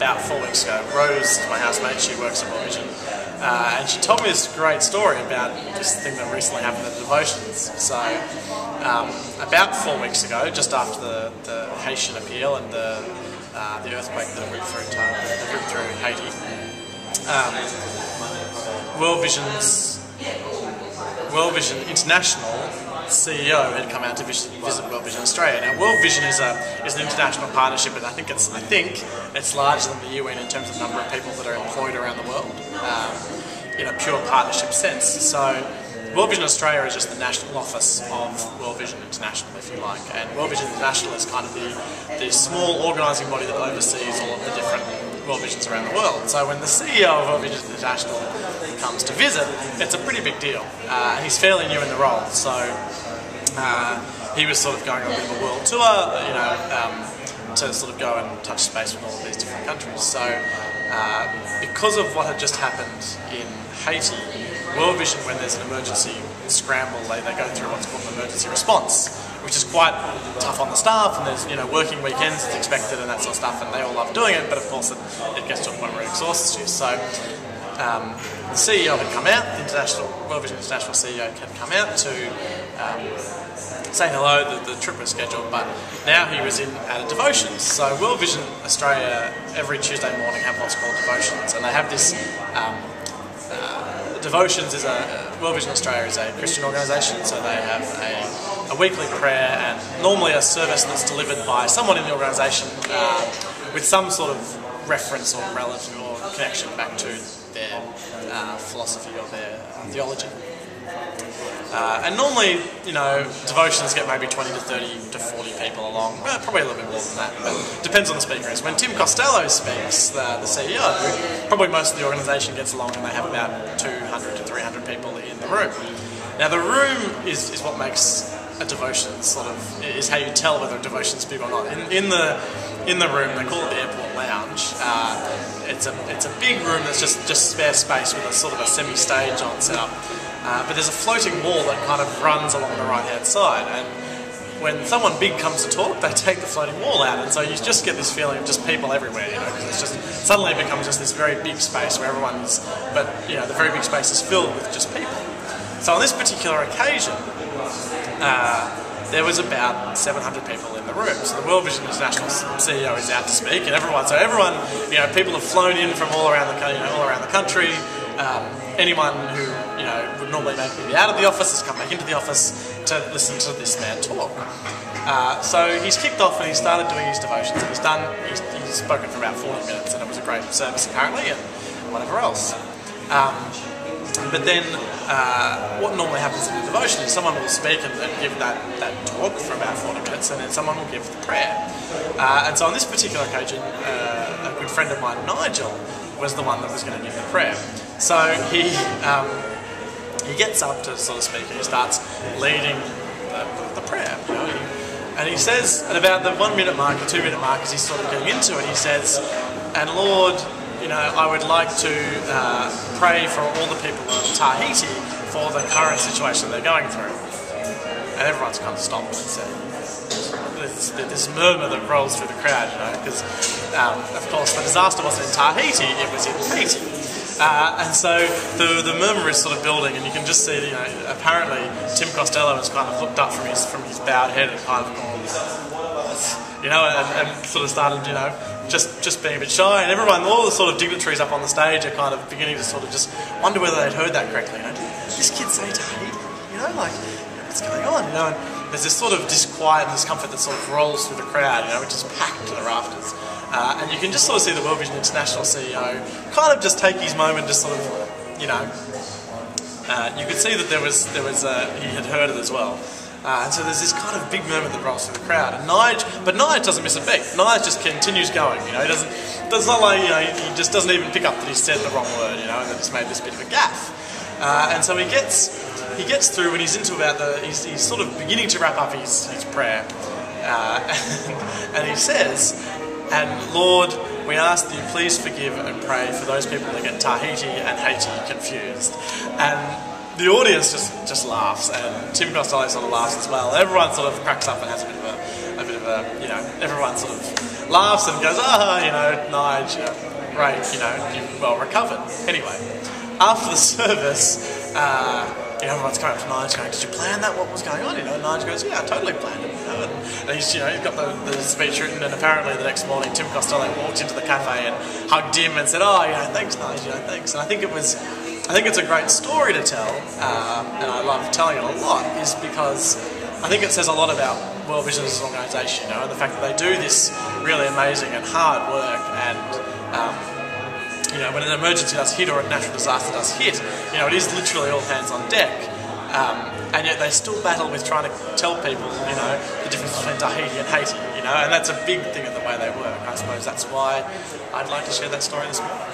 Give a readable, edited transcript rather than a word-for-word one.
about 4 weeks ago. Rose, my housemate, she works at World Vision, and she told me this great story about this thing that recently happened at the Devotions. So, about 4 weeks ago, just after the Haitian appeal and the earthquake that ripped through Haiti, World Vision International CEO had come out to visit World Vision Australia. Now, World Vision is an international partnership, and I think it's larger than the UN in terms of the number of people that are employed around the world, in a pure partnership sense. So, World Vision Australia is just the national office of World Vision International, if you like, and World Vision International is kind of the small organising body that oversees all of the different World Visions around the world. So when the CEO of World Vision International comes to visit, it's a pretty big deal, and he's fairly new in the role. So he was sort of going on a bit of a world tour, to sort of go and touch space with all of these different countries. So because of what had just happened in Haiti, World Vision, when there's an emergency scramble, they go through what's called an emergency response, which is quite tough on the staff, and there's working weekends is expected and that sort of stuff, and they all love doing it, but of course it gets to a point where it exhausts you. So the CEO had come out, the World Vision International CEO had come out to say hello. The trip was scheduled, but now he was at a Devotions. So World Vision Australia every Tuesday morning have what's called Devotions, and they have this. Devotions is World Vision Australia is a Christian organisation, so they have a weekly prayer and normally a service that's delivered by someone in the organisation with some sort of reference or relative or connection back to their philosophy or their theology. And normally, devotions get maybe 20 to 30 to 40 people along, probably a little bit more than that, but depends on the speaker. When Tim Costello speaks, the CEO, probably most of the organisation gets along and they have about 200 to 300 people in the room. Now the room is what makes a devotion is how you tell whether a devotion's big or not. In the room, they call it the airport lounge. It's a big room that's just spare space with a sort of a semi-stage on set up. But there's a floating wall that kind of runs along the right-hand side, and when someone big comes to talk, they take the floating wall out, and so you just get this feeling of just people everywhere, because it's just suddenly it becomes just this very big space where the very big space is filled with just people. So on this particular occasion, there was about 700 people in the room. So the World Vision International CEO is out to speak, and everyone, people have flown in from all around the country. Anyone who would normally be out of the office has come back into the office to listen to this man talk. So he's kicked off and he started doing his devotions, and he's spoken for about 40 minutes, and it was a great service apparently, and whatever else. But then what normally happens in the devotion is someone will speak and give that talk for about 40 minutes, and then someone will give the prayer. And so on this particular occasion, a good friend of mine, Nigel, was the one that was going to give the prayer. So he gets up to sort of speak, and he starts leading the prayer, and he says at about the 1 minute mark or 2 minute mark, as he's sort of getting into it, he says, "And Lord, I would like to pray for all the people of Tahiti for the current situation they're going through." And everyone's kind of stopped and said, this murmur that rolls through the crowd, because of course the disaster wasn't in Tahiti, it was in Haiti. And so the murmur is sort of building, and you can just see, apparently Tim Costello has kind of looked up from his bowed head and kind of gone, and sort of started, just being a bit shy, and everyone, all the sort of dignitaries up on the stage are kind of beginning to sort of just wonder whether they'd heard that correctly. Did this kid say Tahiti? What's going on? And there's this sort of disquiet and discomfort that sort of rolls through the crowd, which is packed to the rafters. And you can just sort of see the World Vision International CEO kind of just take his moment, just sort of, you could see that there was he had heard it as well. And so there's this kind of big moment that rolls through the crowd. And Nige doesn't miss a beat. Nige just continues going. He doesn't. It's not like he just doesn't even pick up that he said the wrong word. And that he's made this bit of a gaffe. And so he gets through, and he's into he's sort of beginning to wrap up his prayer, and he says, "And Lord, we ask that you please forgive and pray for those people that get Tahiti and Haiti confused." And the audience just laughs, and Tim Costello sort of laughs as well. Everyone sort of cracks up and has a bit of a everyone sort of laughs and goes, Nige, great, you've well recovered. Anyway, after the service, everyone's coming up to Nige going, did you plan that? What was going on? And Nige goes, yeah, I totally planned it. And he's got the speech written, and apparently the next morning Tim Costello walked into the cafe and hugged him and said, thanks Nige, thanks. And I think it's a great story to tell, and I love telling it a lot, is because I think it says a lot about World Vision as an organisation, and the fact that they do this really amazing and hard work, and when an emergency does hit or a natural disaster does hit, it is literally all hands on deck. And yet they still battle with trying to tell people, the difference between Tahiti and Haiti, and that's a big thing of the way they work. I suppose that's why I'd like to share that story this morning.